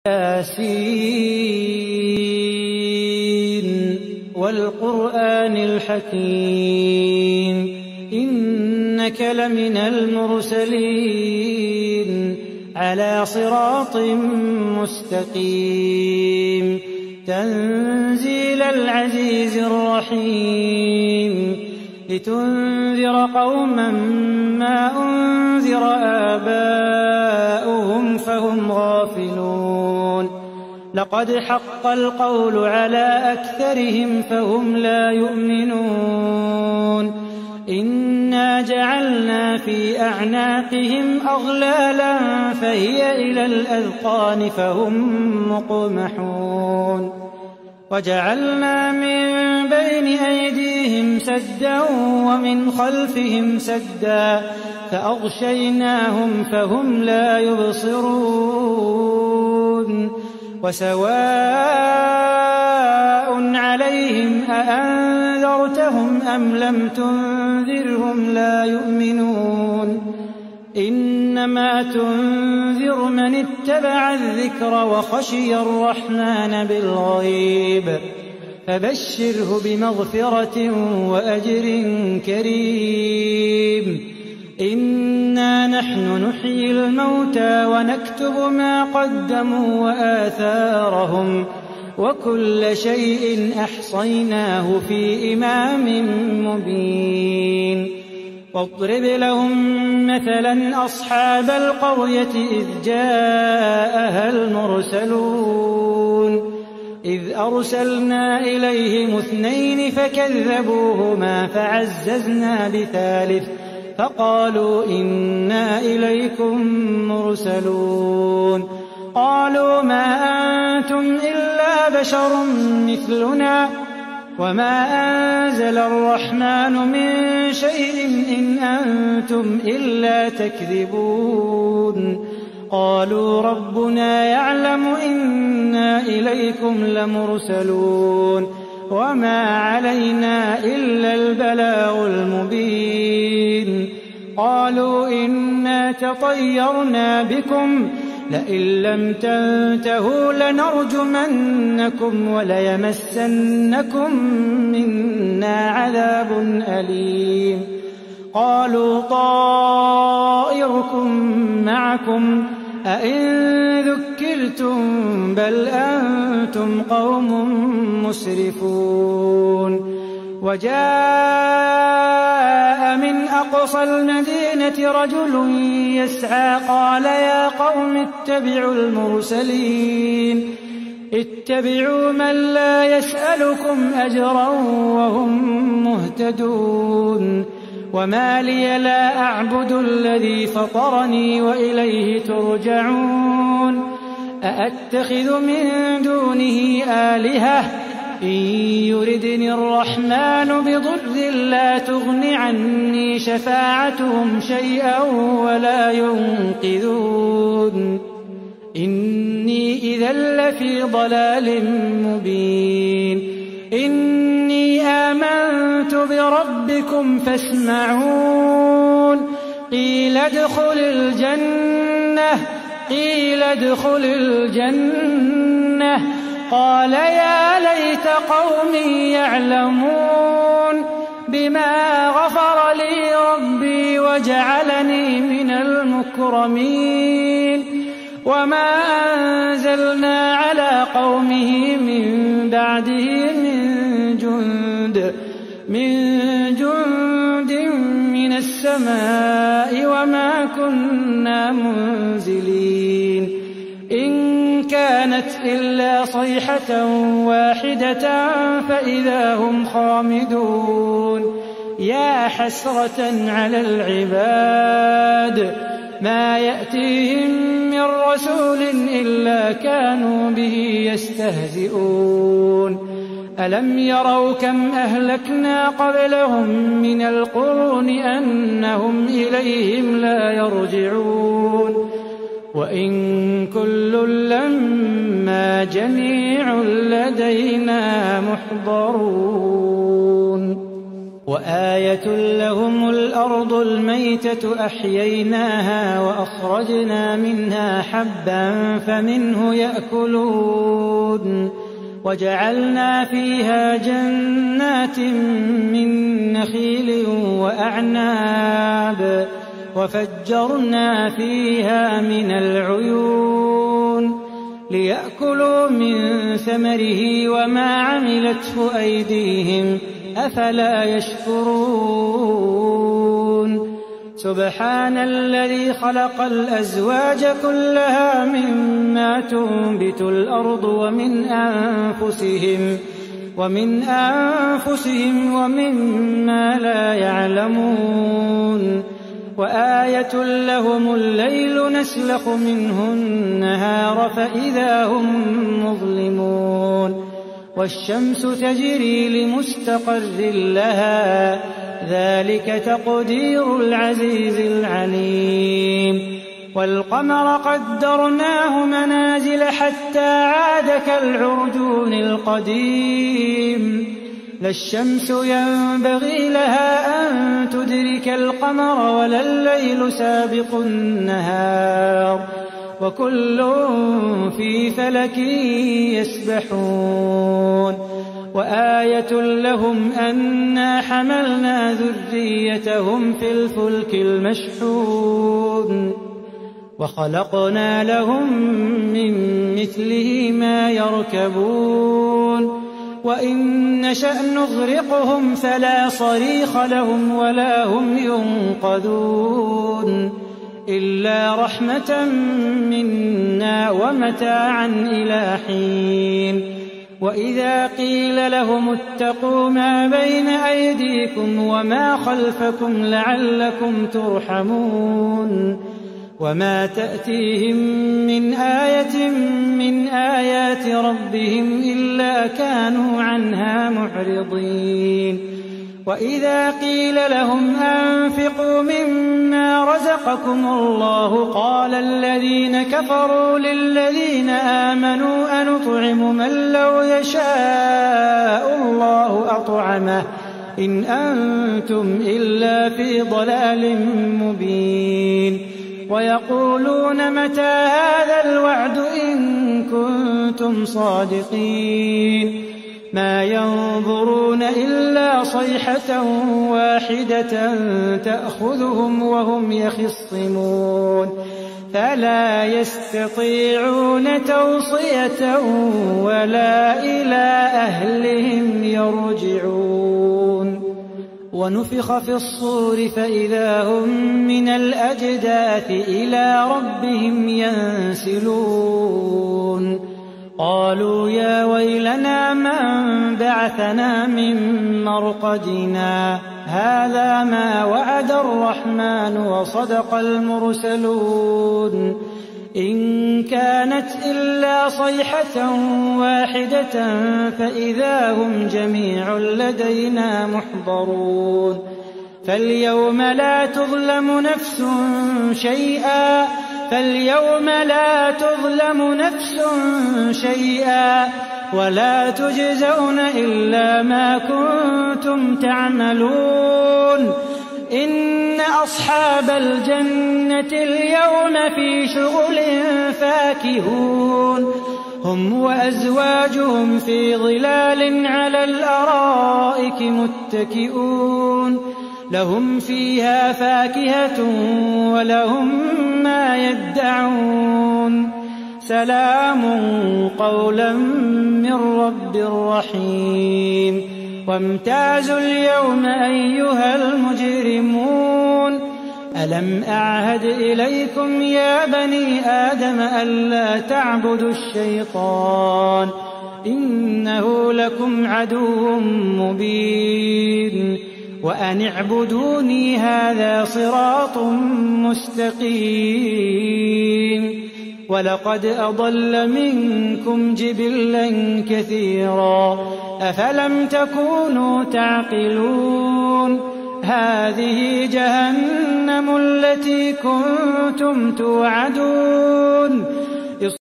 ياسين والقرآن الحكيم إنك لمن المرسلين على صراط مستقيم تنزيل العزيز الرحيم لتنذر قوما ما أنذر آباؤهم فهم غافلون لقد حق القول على أكثرهم فهم لا يؤمنون إنا جعلنا في أعناقهم أغلالا فهي إلى الأذقان فهم مقمحون وجعلنا من بين أيديهم سدا ومن خلفهم سدا فأغشيناهم فهم لا يبصرون وسواء عليهم أأنذرتهم أم لم تنذرهم لا يؤمنون إنما تنذر من اتبع الذكر وخشي الرحمن بالغيب فبشره بمغفرة وأجر كريم إنا نحن نحيي الموتى ونكتب ما قدموا وآثارهم وكل شيء أحصيناه في إمام مبين واضرب لهم مثلا أصحاب القرية إذ جاءها المرسلون إذ أرسلنا إليهم 2 فكذبوهما فعززنا بثالث فقالوا إنا إليكم مرسلون قالوا ما أنتم إلا بشر مثلنا وما أنزل الرحمن من شيء إن أنتم إلا تكذبون قالوا ربنا يعلم إنا إليكم لمرسلون وما علينا إلا البلاغ المبين قالوا إنا تطيرنا بكم لئن لم تنتهوا لنرجمنكم وليمسنكم منا عذاب أليم قالوا طائركم معكم أئن ذكرتم بل أنتم قوم مسرفون وجاء من أقصى المدينة رجل يسعى قال يا قوم اتبعوا المرسلين اتبعوا من لا يسألكم أجرا وهم مهتدون وما لي لا أعبد الذي فطرني وإليه ترجعون أأتخذ من دونه آلهة إن يردني الرحمن بضر لا تغن عني شفاعتهم شيئا ولا ينقذون إني إذا لفي ضلال مبين إني آمنت بربكم فاسمعون قيل ادخل الجنة قال يا ليت قومي يعلمون بما غفر لي ربي وجعلني من المكرمين وما أنزلنا على قومه من بعده من جند من السماء وما كنا منزلين إن كانت إلا صيحة واحدة فإذا هم خامدون يا حسرة على العباد ما يأتيهم من رسول إلا كانوا به يستهزئون ألم يروا كم أهلكنا قبلهم من القرون أنهم إليهم لا يرجعون وإن كل لما جميع لدينا محضرون وآية لهم الأرض الميتة أحييناها وأخرجنا منها حبا فمنه يأكلون وجعلنا فيها جنات من نخيل وأعناب وفجرنا فيها من العيون ليأكلوا من ثمره وما عملته أيديهم أفلا يشكرون سبحان الذي خلق الأزواج كلها مما تنبت الأرض ومن أنفسهم ومما لا يعلمون وآية لهم الليل نسلخ منه النهار فإذا هم مظلمون والشمس تجري لمستقر لها ذلك تقدير العزيز العليم والقمر قدرناه منازل حتى عاد كالعرجون القديم لا الشمس ينبغي لها أن تدرك القمر ولا الليل سابق النهار وكل في فلك يسبحون وآية لهم أنا حملنا ذريتهم في الفلك المشحون وخلقنا لهم من مثله ما يركبون وإن نشأ نغرقهم فلا صريخ لهم ولا هم ينقذون إلا رحمة منا ومتاعا إلى حين وإذا قيل لهم اتقوا ما بين أيديكم وما خلفكم لعلكم ترحمون وما تأتيهم من آية من آيات ربهم إلا كانوا عنها معرضين وإذا قيل لهم أنفقوا مما رزقكم الله قال الذين كفروا للذين آمنوا أنطعم من لو يشاء الله أطعمه إن أنتم إلا في ضلال مبين ويقولون متى هذا الوعد إن كنتم صادقين ما ينظرون إلا صيحة واحدة تأخذهم وهم يخصمون فلا يستطيعون توصية ولا إلى أهلهم يرجعون ونفخ في الصور فإذا هم من الأجداث إلى ربهم ينسلون قالوا يا ويلنا من بعثنا من مرقدنا هذا ما وعد الرحمن وصدق المرسلون إن كانت إلا صيحة واحدة فإذا هم جميع لدينا محضرون فاليوم لا تظلم نفس شيئا ولا تجزون إلا ما كنتم تعملون إن أصحاب الجنة اليوم في شغل فاكهون هم وأزواجهم في ظلال على الأرائك متكئون لهم فيها فاكهة ولهم ما يدعون سلام قولا من رب رحيم وامتازوا اليوم أيها المجرمون ألم أعهد إليكم يا بني آدم ألا تعبدوا الشيطان إنه لكم عدو مبين وأن اعبدوني هذا صراط مستقيم ولقد أضل منكم جبلا كثيرا أفلم تكونوا تعقلون هذه جهنم التي كنتم توعدون